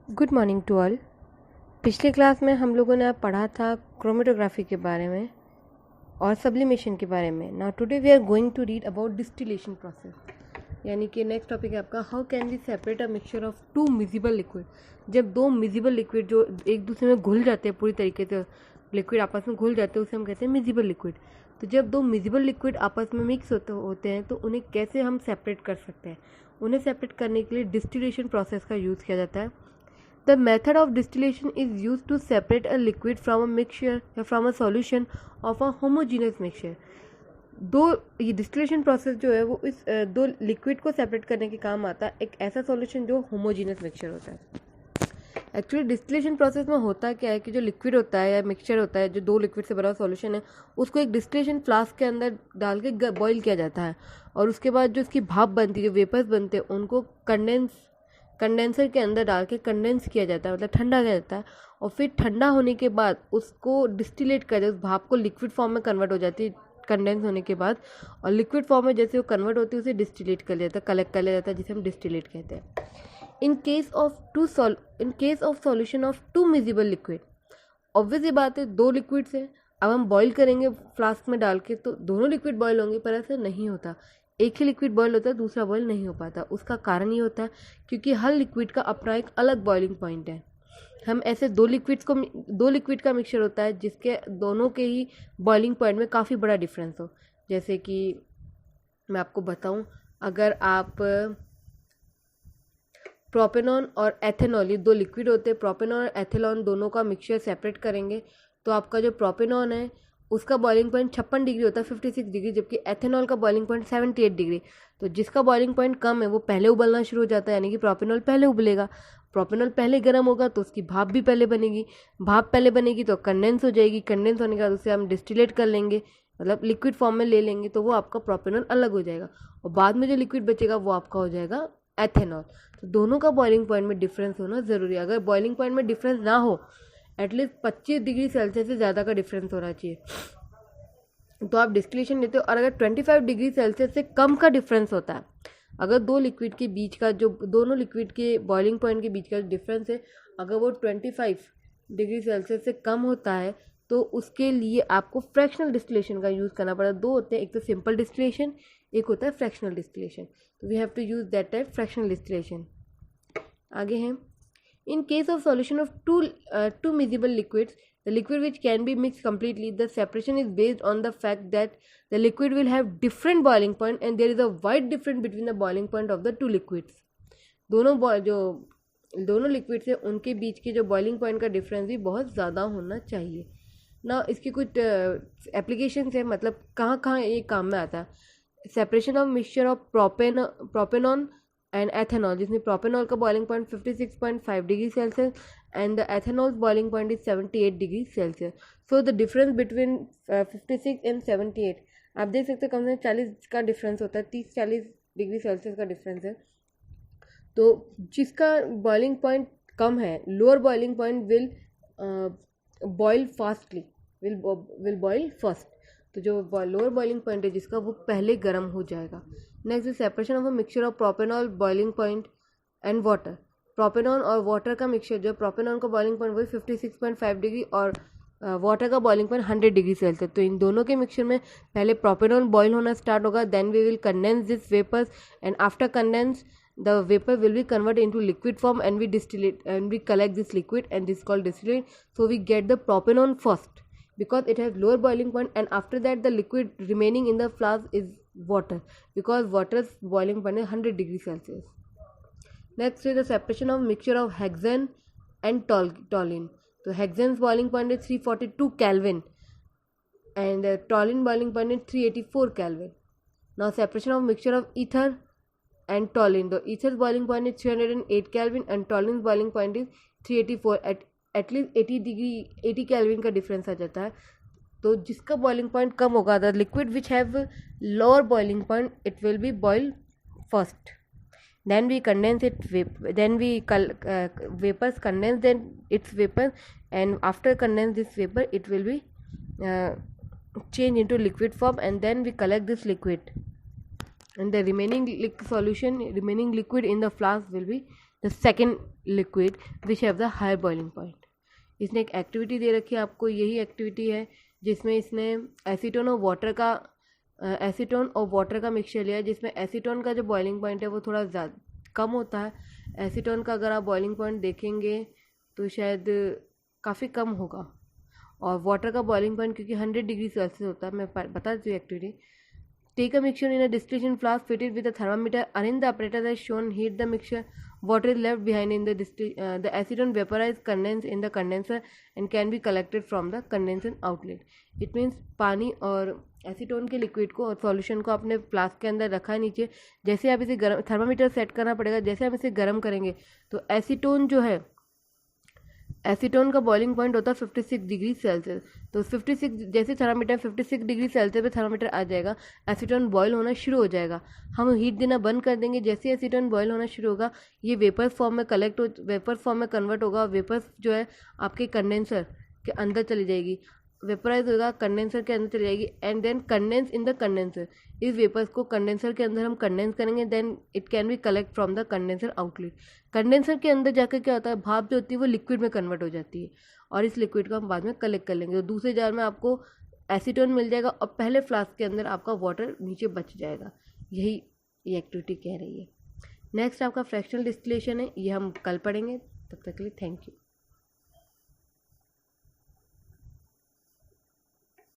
Good morning to all. पिछले class में हम लोगों ने पढ़ा था क्रोमेटोग्राफी के बारे में और सब्लिमेशन के बारे में। Now today we are going to read about distillation process, यानी कि नेक्स्ट टॉपिक है आपका how can we separate a mixture of two miscible liquid. जब दो मिजिबल लिक्विड जो एक दूसरे में घुल जाते हैं, पूरी तरीके से लिक्विड आपस में घुल जाते हैं, उसे हम कहते हैं मिजिबल लिक्विड। तो जब दो मिजिबल लिक्विड आपस में मिक्स होते हैं तो उन्हें कैसे हम सेपरेट कर सकते हैं। उन्हें सेपरेट करने के लिए डिस्टिलेशन प्रोसेस का यूज़ किया जाता है। The method of distillation is used to separate a liquid from a mixture या from a solution of a homogeneous mixture। ये डिस्टिलेशन प्रोसेस जो है वो इस दो लिक्विड को सेपरेट करने के काम आता है, एक ऐसा सॉल्यूशन जो होमोजीनियस मिक्सचर होता है। एक्चुअली डिस्टिलेशन प्रोसेस में होता क्या है कि जो लिक्विड होता है या मिक्सचर होता है, जो दो लिक्विड से बना सॉल्यूशन है, उसको एक डिस्टिलेशन फ्लास्क के अंदर डाल के बॉईल किया जाता है और उसके बाद जो इसकी भाप बनती है, जो वेपर्स बनते हैं, उनको कंडेंसर के अंदर डाल के कंडेंस किया जाता है, मतलब ठंडा किया जाता है। और फिर ठंडा होने के बाद उसको डिस्टिलेट कर, उस भाप को लिक्विड फॉर्म में कन्वर्ट हो जाती है कंडेंस होने के बाद, और लिक्विड फॉर्म में जैसे वो कन्वर्ट होती है उसे डिस्टिलेट कर लिया जाता है, कलेक्ट कर लिया जाता है, जिसे हम डिस्टिलेट कहते हैं। In case of solution of two miscible liquid, obvious ये बात है, दो लिक्विड्स हैं, अब हम बॉईल करेंगे फ्लास्क में डाल के तो दोनों लिक्विड बॉईल होंगे, पर ऐसा नहीं होता। एक ही लिक्विड बॉईल होता है, दूसरा बॉईल नहीं हो पाता। उसका कारण ये होता है क्योंकि हर लिक्विड का अपना एक अलग बॉइलिंग पॉइंट है। हम ऐसे दो लिक्विड का मिक्सचर होता है जिसके दोनों के ही बॉइलिंग पॉइंट में काफ़ी बड़ा डिफरेंस हो। जैसे कि मैं आपको बताऊं, अगर आप प्रोपेनॉन और एथेनॉल, ये दो लिक्विड होते हैं, प्रोपेनॉन और एथेनॉल दोनों का मिक्सचर सेपरेट करेंगे तो आपका जो प्रोपेनॉन है उसका बॉइलिंग पॉइंट 56 डिग्री होता है, 56 डिग्री, जबकि एथेनॉल का बॉइलिंग पॉइंट 78 डिग्री। तो जिसका बॉइलिंग पॉइंट कम है वो पहले उबलना शुरू हो जाता है, यानी कि प्रोपेनॉल पहले उबलेगा। प्रोपेनॉल पहले गर्म होगा तो उसकी भाप भी पहले बनेगी, भाप पहले बनेगी तो कंडेंस हो जाएगी, कंडेंस होने के बाद उसे हम डिस्टिलेट कर लेंगे, मतलब लिक्विड फॉर्म में ले लेंगे, तो वो आपका प्रोपेनॉल अलग हो जाएगा और बाद में जो लिक्विड बचेगा वो आपका हो जाएगा एथेनॉल। तो दोनों का बॉइलिंग पॉइंट में डिफरेंस होना ज़रूरी है। अगर बॉइलिंग पॉइंट में डिफरेंस ना हो, एटलीस्ट 25 डिग्री सेल्सियस से ज़्यादा का डिफरेंस होना चाहिए, तो आप डिस्टिलेशन लेते हो। और अगर 25 डिग्री सेल्सियस से कम का डिफरेंस होता है, अगर दो लिक्विड के बीच का जो दोनों लिक्विड के बॉइलिंग पॉइंट के बीच का जो डिफरेंस है, अगर वो 25 डिग्री सेल्सियस से कम होता है तो उसके लिए आपको फ्रैक्शनल डिस्टिलेशन का यूज़ करना पड़ता है। दो होते हैं, एक तो सिंपल डिस्टिलेशन, एक होता है फ्रैक्शनल डिस्टिलेशन। तो we have to use that type fractional distillation. आगे हैं, in case of solution of two miscible liquids, the liquid which can be mixed completely, the separation is based on the fact that the liquid will have different boiling point and there is a wide difference between the boiling point of the two liquids। दोनों liquids है उनके बीच के जो boiling point का difference भी बहुत ज़्यादा होना चाहिए ना। इसकी कुछ एप्लीकेशंस है, मतलब कहाँ कहाँ ये काम में आता है। Separation of mixture of propanone and ethanol, जिसमें प्रोपेनॉल का boiling point 56.5 degree Celsius and the ethanol's boiling point is 78 degrees Celsius. So the difference between 56 and 78, आप देख सकते हो कम से कम 40 का डिफरेंस होता है, 30-40 डिग्री सेल्सियस का डिफरेंस है। तो जिसका बॉइलिंग पॉइंट कम है, lower boiling point will boil fastly, will boil first. तो जो लोअर बॉइलिंग पॉइंट है जिसका, वो पहले गर्म हो जाएगा। Next is separation of a mixture of propanol boiling point and water. Propanone और वाटर का मिक्सचर, जो प्रोपेनॉन का बॉइलिंग पॉइंट वही 56.5 डिग्री और वाटर का बॉइलिंग पॉइंट 100 डिग्री सेल्सियस। तो इन दोनों के मिक्सचर में पहले प्रोपेनॉल बॉयल होना स्टार्ट होगा, then we will condense this vapours and after condense the vapor will be converted into liquid form and we distillate and we collect this liquid and this is called distillate. So we get the propanol first because it has lower boiling point, and after that the liquid remaining in the flask is water because water's boiling point is 100 degree Celsius. Next is the separation of mixture of hexane and toluene. So hexane's boiling point is 342 Kelvin and toluene boiling point is 384 Kelvin. Now separation of mixture of ether and toluene. The ether's boiling point is 308 Kelvin and toluene's boiling point is 384. At least 80 Kelvin का difference आ जाता है। तो जिसका boiling point कम होगा, the liquid which have lower boiling point, it will be boiled first. Then we condense it, then we vapors condense then its vapor, and after condense this vapor it will be changed into liquid form and then we collect this liquid and the remaining remaining liquid in the flask will be the second liquid which have the higher boiling point. इसने एक activity दे रखी है आपको, यही activity है जिसमें इसने acetone और वाटर का मिक्सचर लिया है, जिसमें एसीटोन का जो बॉइलिंग पॉइंट है वो थोड़ा ज़्यादा कम होता है। एसीटोन का अगर आप बॉइलिंग पॉइंट देखेंगे तो शायद काफ़ी कम होगा, और वाटर का बॉइलिंग पॉइंट क्योंकि 100 डिग्री सेल्सियस होता है। मैं बता देती हूँ activity. Take a mixture in a distillation flask fitted with a thermometer, arrange the apparatus as shown, heat the mixture, water is left behind in the acetone vaporized condense in the condenser and can be collected from the condenser outlet. It means पानी और acetone के liquid को और solution को आपने flask के अंदर रखा है नीचे। जैसे आप इसे गर्म, थर्मामीटर सेट करना पड़ेगा, जैसे आप इसे गर्म करेंगे तो एसीटोन जो है, एसीटोन का बॉइलिंग पॉइंट होता है 56 डिग्री सेल्सियस। तो 56 जैसे थर्मामीटर 56 डिग्री सेल्सियस पे थर्मामीटर आ जाएगा, एसीटोन बॉयल होना शुरू हो जाएगा। हम हीट देना बंद कर देंगे, जैसे एसीटोन बॉयल होना शुरू होगा ये वेपर्स फॉर्म में वेपर्स फॉर्म में कन्वर्ट होगा। वेपर्स जो है आपके कंडेंसर के अंदर चली जाएगी, वेपराइज होगा, कंडेंसर के अंदर चली जाएगी, and then condense in the condenser. इस वेपर्स को कंडेंसर के अंदर हम कंडेंस करेंगे, then it can be collect from the condenser outlet. Condenser के अंदर जाकर क्या होता है, भाप जो होती है वो लिक्विड में कन्वर्ट हो जाती है, और इस लिक्विड को हम बाद में कलेक्ट कर लेंगे। तो दूसरे जार में आपको एसीटोन मिल जाएगा और पहले फ्लास्क के अंदर आपका वाटर नीचे बच जाएगा। यही ये एक्टिविटी कह रही है। नेक्स्ट आपका फ्रैक्शनल डिस्टिलेशन है, ये हम कल पढ़ेंगे। तब तक के लिए थैंक यू।